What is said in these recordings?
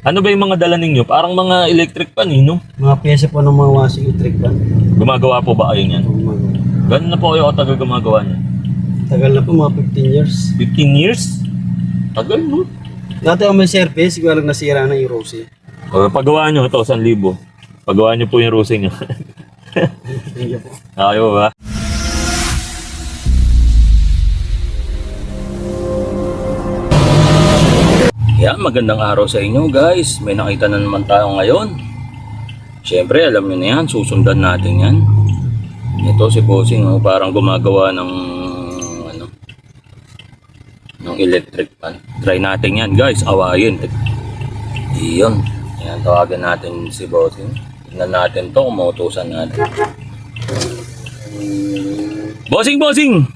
Ano ba yung mga dala ninyo? Parang mga electric pan, no? Mga pyesa po ng mga washing electric pan. Gumagawa po ba kayo niyan? Gano'n na po kayo katagal gumagawa niyan? Tagal na po, mga 15 years. 15 years? Tagal, no? Dati ako may service, siguro lang nasira na yung Rosie. O, paggawa nyo, ito, 1,000. Paggawa nyo po yung rosing nyo. Thank you po. Ayaw ba? Yan, magandang araw sa inyo guys. May nakita na naman tayo ngayon. Siyempre, alam nyo na yan, susundan natin yan. Ito si Bossing, parang gumagawa ng electric pan. Try natin yan guys, awayin. Iyon. Yan, tawagan natin si Bossing. Tignan natin to, umutusan natin. Bossing!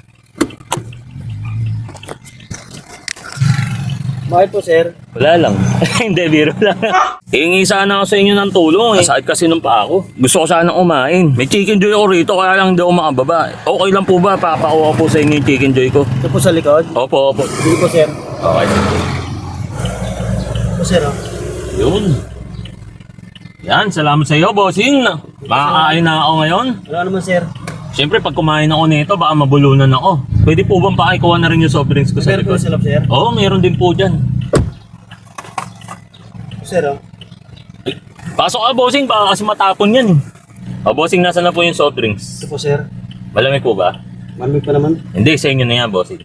Bakit po, sir? Wala lang. Hindi, biro lang. Hingi sana ako sa inyo ng tulong eh. Sakit kasi nung pa ako. Gusto ko sana kumain. May chicken joy ako rito kaya lang hindi ako makababa. Okay lang po ba? Papakuha po sa inyo yung chicken joy ko. Ito po sa likod? Opo. Hindi po, sir. Okay. Po, sir, oh. Yun. Yan, salamat sa iyo, bossing. Makakain na ako ngayon. Wala naman, sir. Siyempre, pag kumain ako nito, baka mabulunan ako. Pwede po bang pakikuha na rin yung soft drinks ko sa Meron po likod? sa loob, sir. Oo, meron din po dyan. Po, sir, oh. Pasok ka, bossing. Baka kasi matapon yan. O, bossing, nasa na po yung soft drinks? Ito po, sir. Malamig po ba? Malamig pa naman. Hindi, sa inyo na yan, bossing.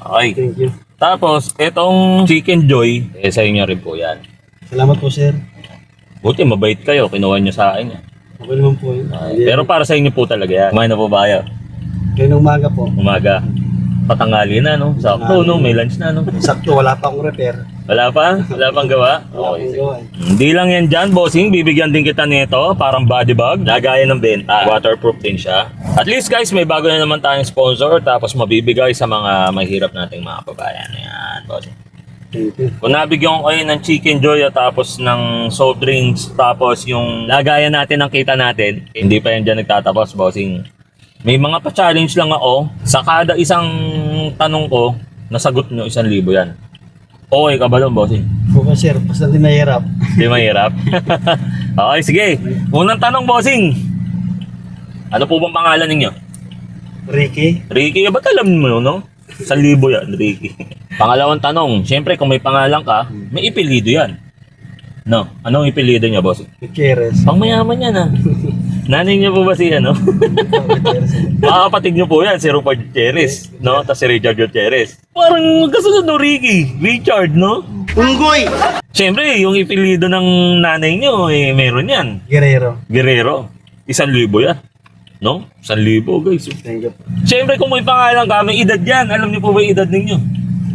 Okay. Thank you. Tapos, itong chicken joy, sa inyo rin po yan. Salamat po, sir. Buti, mabait kayo. Kinuha nyo sa akin yan. Okay naman po yun. Pero para sa inyo po talaga yan. Kumain na po ba kayo? Ngayon ng umaga po. Umaga. Patangali na, no? Sakto, no? May lunch na, no? Sakto, wala pa akong repair. Wala pa? Wala pang gawa? Wala Okay. akong gawa, eh. Hindi lang yan dyan, bossing. Bibigyan din kita nito. Parang body bag. Lagaya ng benta. Waterproof din siya. At least, guys, may bago na naman tayong sponsor. Tapos mabibigay sa mga mahirap nating mga kababayan. Ayan, bossing. Thank you. Kung nabigyan ko kayo ng chicken joy at tapos ng soft drinks, tapos yung lagayan natin ng kita natin, hindi pa yan dyan nagtatapos, bossing. May mga pa-challenge lang ako. Sa kada isang tanong ko, nasagot nyo 1,000 yan. Okay ka ba doon, bossing? Okay, sir. Basta hindi mahirap. Di mahirap? Okay, sige. Unang tanong, bossing. Ano po bang pangalan ninyo? Ricky? Ricky, ba't alam mo, no? 1,000 yan, Ricky. Pangalawang tanong, syempre kung may pangalan ka, may ipilido yan. No? Anong ipilido niya, bossing? Gutierrez. Pang mayaman yan, ha? Nanay niyo po ba si, ano? Gutierrez. Mga kapatid niyo po yan, si Rupert Gutierrez, no? Tapos si Richard Gutierrez. Parang magkasunod no, Ricky. Richard, no? Unggoy! Syempre, yung ipilido ng nanay niyo, meron yan. Guerrero. Guerrero. 1,000 yan. No? 1,000, guys. Thank you. Siyempre, kung may pangalan ka, may edad yan. Alam niyo po ba yung edad ninyo?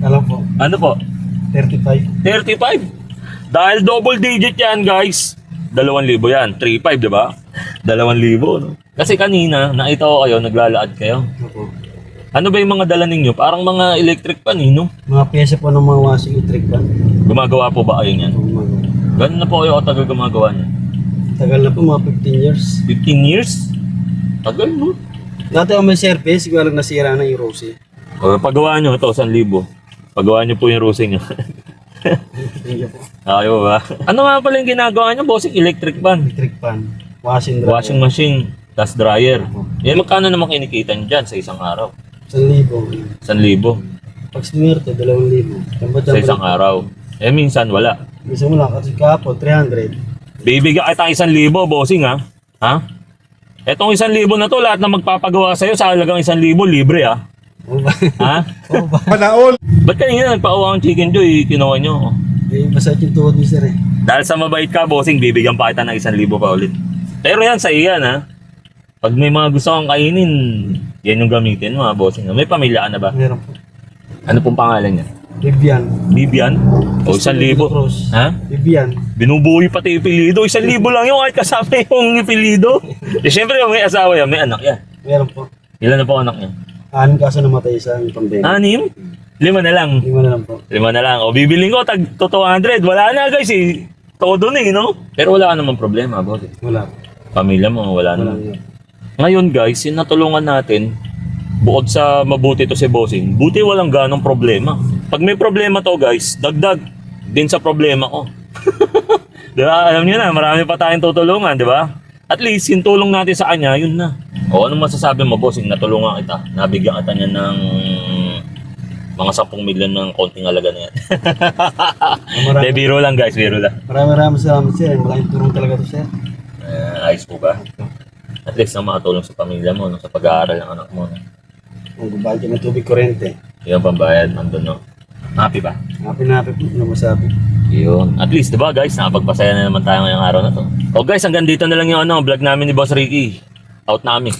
Alam po. Ano po? 35. 35. Dahil double digit yan, guys. 2,000 yan. 3,500, di ba? 2,000, no? Kasi kanina, nakita ko kayo, naglalaad kayo. Opo. Ano ba yung mga dala ninyo? Parang mga electric pan, no? Mga pyesa po ng mga washing electric pan. Gumagawa po ba kayo niyan? Gano'n na po kayo katagal gumagawa niyan? Tagal na po, mga 15 years. 15 years? Tagal, no? Dati ako may service, siguro lang nasira na yung Rosie. O, paggawa nyo, ito, 1,000. Paggawa nyo po yung rosing nyo. Thank you po. Ayaw ba? Ano nga pala yung ginagawa nyo, bossing? Electric pan. Electric pan. Washing dryer. Washing machine, tas dryer. Yan, magkano naman kinikita nyo dyan sa isang araw? 1,000. 1,000 Pag sinwerte, 2,000. sa isang araw. Eh, minsan wala. Gusto mo lang, kasi kahapon, 300. Bibigyan kita 1,000, bossing, ha? Ha? Etong 1,000 na to, lahat na magpapagawa sa'yo sa halagang 1,000, libre, ha? Oo ba? Ha? Oo ba? Ba't kanina nagpauwa ang chicken joy, kinuha nyo? Eh, masakit yung tuhod mo, sir, eh. Dahil sa mabait ka, bossing, bibigyan pa kita ng 1,000 pa ulit. Pero yan, sa iyan, ha? Pag may mga gusto kang kainin, yan yung gamitin mo, ha, bossing. May pamilya ka na ba? Meron po. Ano pong pangalan niya? Vivian. Bibian? O 1,000? Cruz. Ha? Vivian. Binubuhay pati ipilido. 1,000 lang yung kahit kasama yung ipilido. Eh, syempre, may asawa yan, may anak yan. Meron po. Ilan na po anak niya? 6 kaso namatay sa yung pandemic. 6? 5 na lang. 5 na lang po. 5 na lang. O, bibiling ko, tag 200. Wala na, guys, eh. Todo na, no? Pero wala ka namang problema, boss. Wala. Pamilya mo, wala Wala. naman. Ngayon, guys, yung natulungan natin, bukod sa mabuti to si bossing, buti walang ganong problema. Pag may problema to, guys, dagdag din sa problema ko. Di ba? Alam niyo na, marami pa tayong tutulungan, di ba? At least, yung tulong natin sa kanya, yun na. O, anong masasabi mo, bossing? Natulungan kita. Nabigyan kita niya ng mga 10 milyon ng konting alaga na yan. De, biro lang guys, biro lang. Maraming salamat sir. Malaking tulong talaga to sir. Ayos po ba? At least na makatulong sa pamilya mo, no? Sa pag-aaral ng anak mo. No? Kung gubahan ka ng tubig kuryente. Yung pambayad, nandun, no? Happy ba? Happy na happy po na masabi. Yun. At least, di ba guys, nakapagpasaya na naman tayo ngayong araw na to. O guys, hanggang dito na lang yung vlog namin ni Boss Ricky. Out na kami.